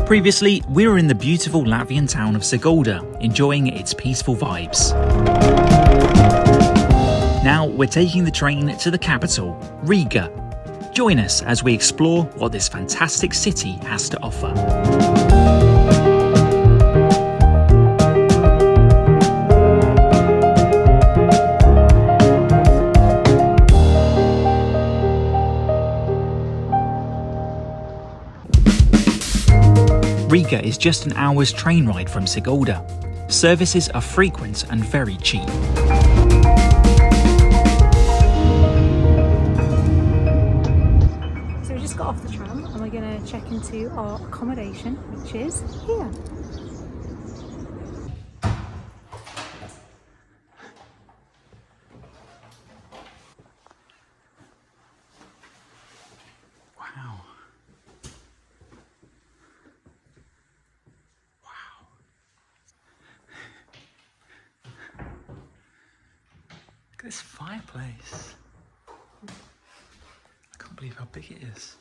Previously, we were in the beautiful Latvian town of Sigulda, enjoying its peaceful vibes. Now we're taking the train to the capital, Riga. Join us as we explore what this fantastic city has to offer. Riga is just an hour's train ride from Sigulda. Services are frequent and very cheap. So we just got off the tram and we're going to check into our accommodation, which is here. Wow. This fireplace. I can't believe how big it is.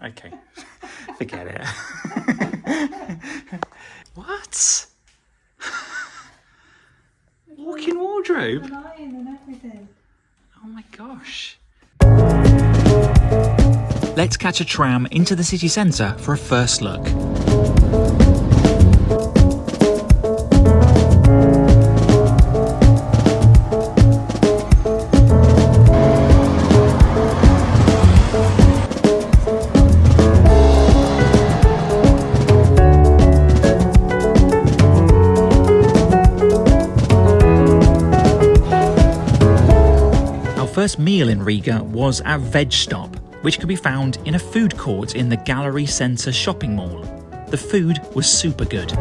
Okay, forget it. What? Walk-in wardrobe? And iron and everything. Oh my gosh. Let's catch a tram into the city centre for a first look. First meal in Riga was at Veg Stop, which can be found in a food court in the Gallery Centre shopping mall. The food was super good.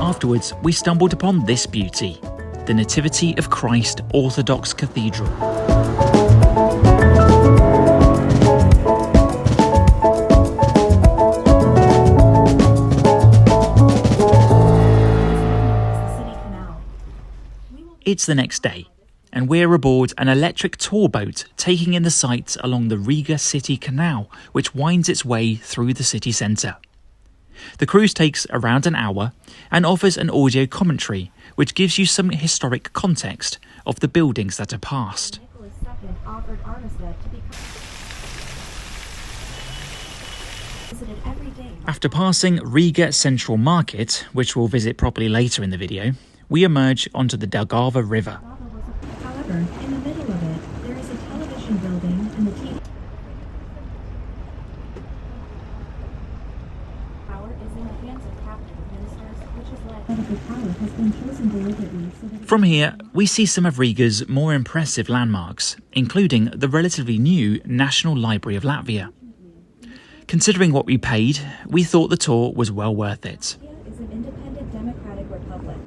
Afterwards, we stumbled upon this beauty, the Nativity of Christ Orthodox Cathedral. It's the next day, and we're aboard an electric tour boat taking in the sights along the Riga City Canal, which winds its way through the city centre. The cruise takes around an hour and offers an audio commentary, which gives you some historic context of the buildings that are past. After passing Riga Central Market, which we'll visit properly later in the video, we emerge onto the Daugava River. However, in the middle of it, there is a television building and the TV power is in the hands of cabinet ministers, which has led that the power has been chosen deliberately so that From here, we see some of Riga's more impressive landmarks, including the relatively new National Library of Latvia. Considering what we paid, we thought the tour was well worth it. Latvia is an independent democratic republic.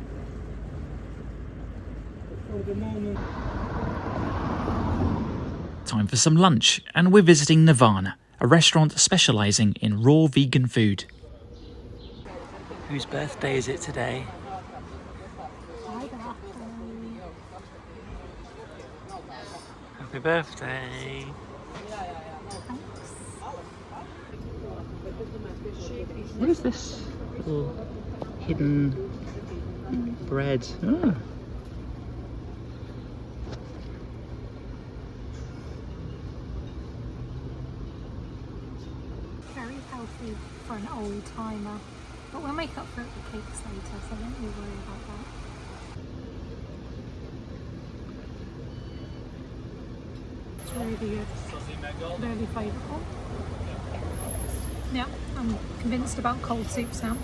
Time for some lunch, and we're visiting Nirvana, a restaurant specialising in raw vegan food. Whose birthday is it today? Happy birthday! What is this little hidden bread? Oh. Very healthy for an old timer, but we'll make up for it with cakes later, so don't you worry about that. It's really good, really flavourful. Yeah, I'm convinced about cold soups now.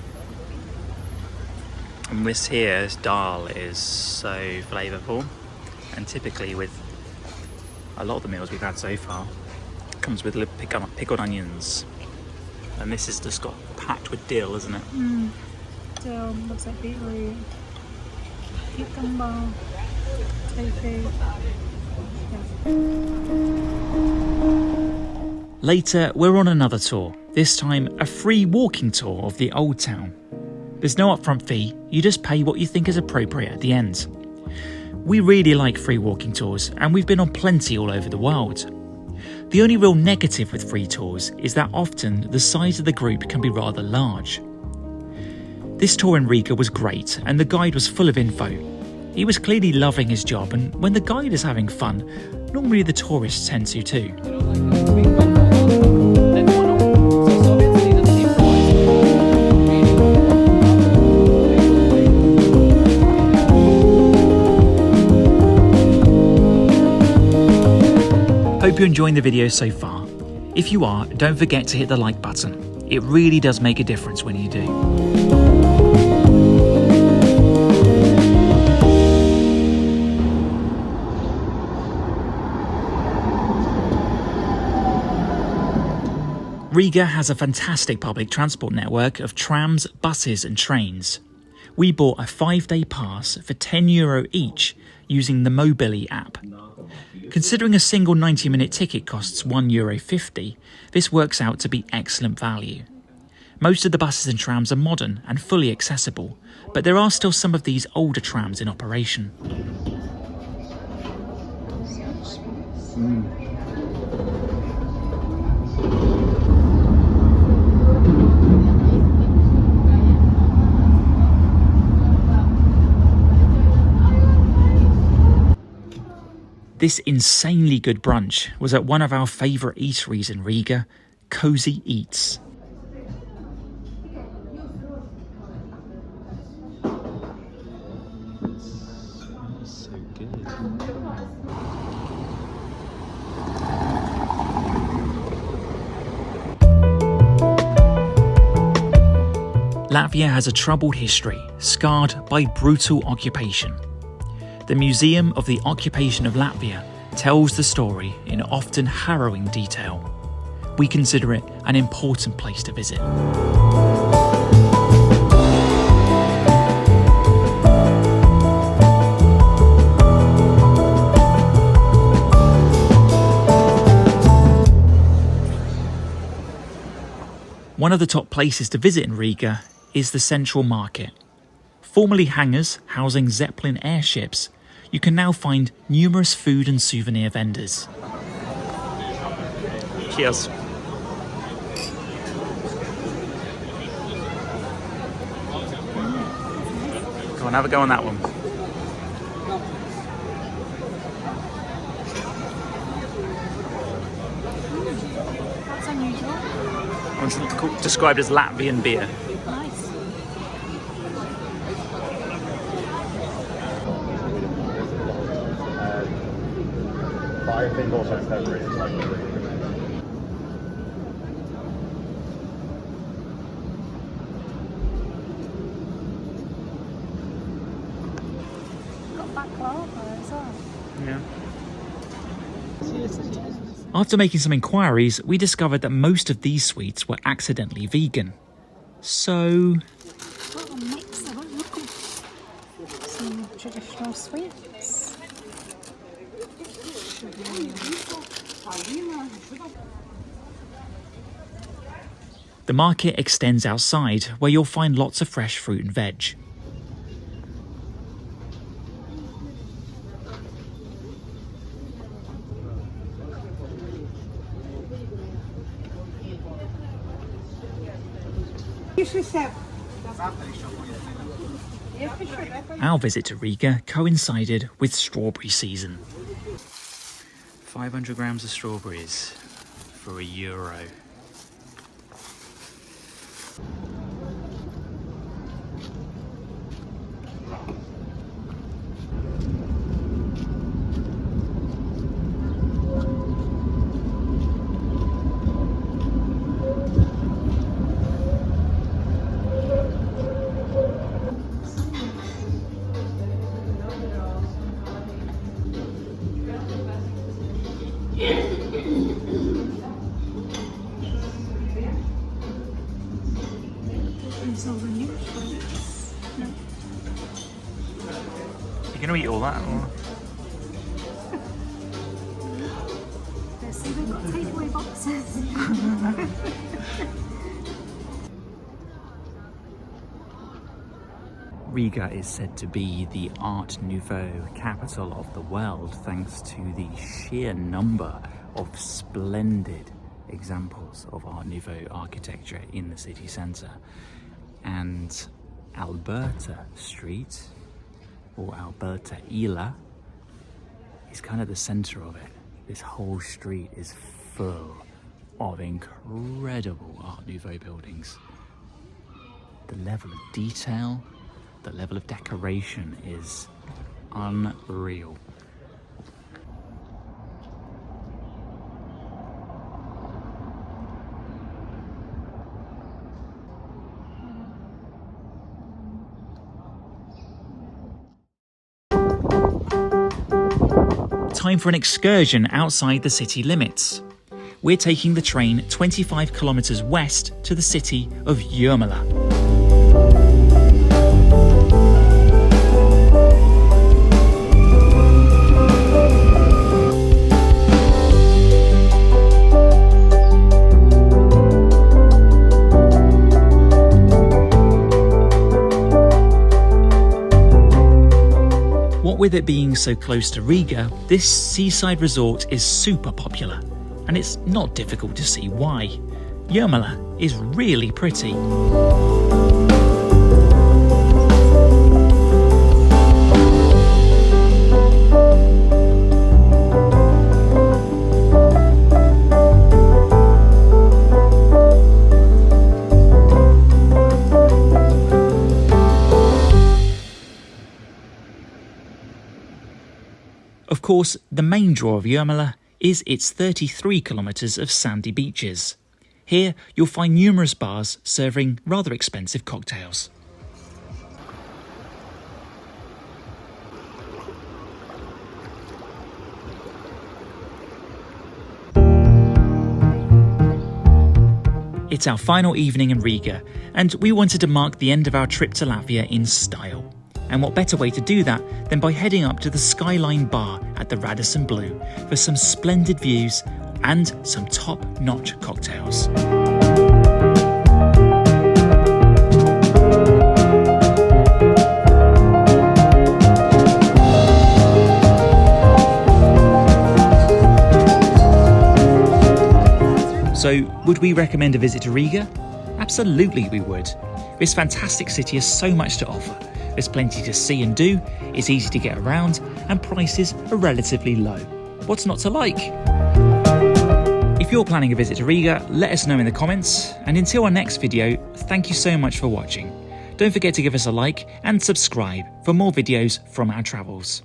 And this here, this dal, is so flavourful, and typically with a lot of the meals we've had so far, it comes with pickled onions. And this is just got packed with dill, isn't it? Dill, looks like beetroot, cucumber, tofu. Yeah. Later, we're on another tour, this time a free walking tour of the old town. There's no upfront fee, you just pay what you think is appropriate at the end. We really like free walking tours, and we've been on plenty all over the world. The only real negative with free tours is that often the size of the group can be rather large. This tour in Riga was great, and the guide was full of info. He was clearly loving his job, and when the guide is having fun, normally the tourists tend to too. Hope you're enjoying the video so far. If you are, don't forget to hit the like button. It really does make a difference when you do. Riga has a fantastic public transport network of trams, buses and trains. We bought a 5-day pass for €10 each using the Mobili app. Considering a single 90-minute ticket costs €1.50, this works out to be excellent value. Most of the buses and trams are modern and fully accessible, but there are still some of these older trams in operation. This insanely good brunch was at one of our favourite eateries in Riga, Cozy Eats. So good. Latvia has a troubled history, scarred by brutal occupation. The Museum of the Occupation of Latvia tells the story in often harrowing detail. We consider it an important place to visit. One of the top places to visit in Riga is the Central Market. Formerly hangars housing Zeppelin airships, you can now find numerous food and souvenir vendors. Cheers. Go on, have a go on that one. That's unusual. It's described as Latvian beer. Nice. I think also it's never really like Got baklava as well. Yeah. After making some inquiries, we discovered that most of these sweets were accidentally vegan. So... What a mix of them. Look at some traditional sweets. The market extends outside, where you'll find lots of fresh fruit and veg. Our visit to Riga coincided with strawberry season. 500 grams of strawberries for €1. milkshakes. No. You're going to eat all that? Or? So they've got takeaway boxes. Riga is said to be the Art Nouveau capital of the world thanks to the sheer number of splendid examples of Art Nouveau architecture in the city centre. And Alberta Street, or Alberta Isla, is kind of the centre of it. This whole street is full of incredible Art Nouveau buildings. The level of detail, the level of decoration is unreal. Time for an excursion outside the city limits. We're taking the train 25 kilometers west to the city of Jūrmala. With it being so close to Riga, this seaside resort is super popular, and it's not difficult to see why. Jūrmala is really pretty. Of course, the main draw of Jūrmala is its 33 kilometres of sandy beaches. Here, you'll find numerous bars serving rather expensive cocktails. It's our final evening in Riga, and we wanted to mark the end of our trip to Latvia in style. And what better way to do that than by heading up to the Skyline Bar at the Radisson Blu for some splendid views and some top-notch cocktails. So, would we recommend a visit to Riga? Absolutely we would. This fantastic city has so much to offer. There's plenty to see and do, it's easy to get around, and prices are relatively low. What's not to like? If you're planning a visit to Riga, let us know in the comments, and until our next video, thank you so much for watching. Don't forget to give us a like and subscribe for more videos from our travels.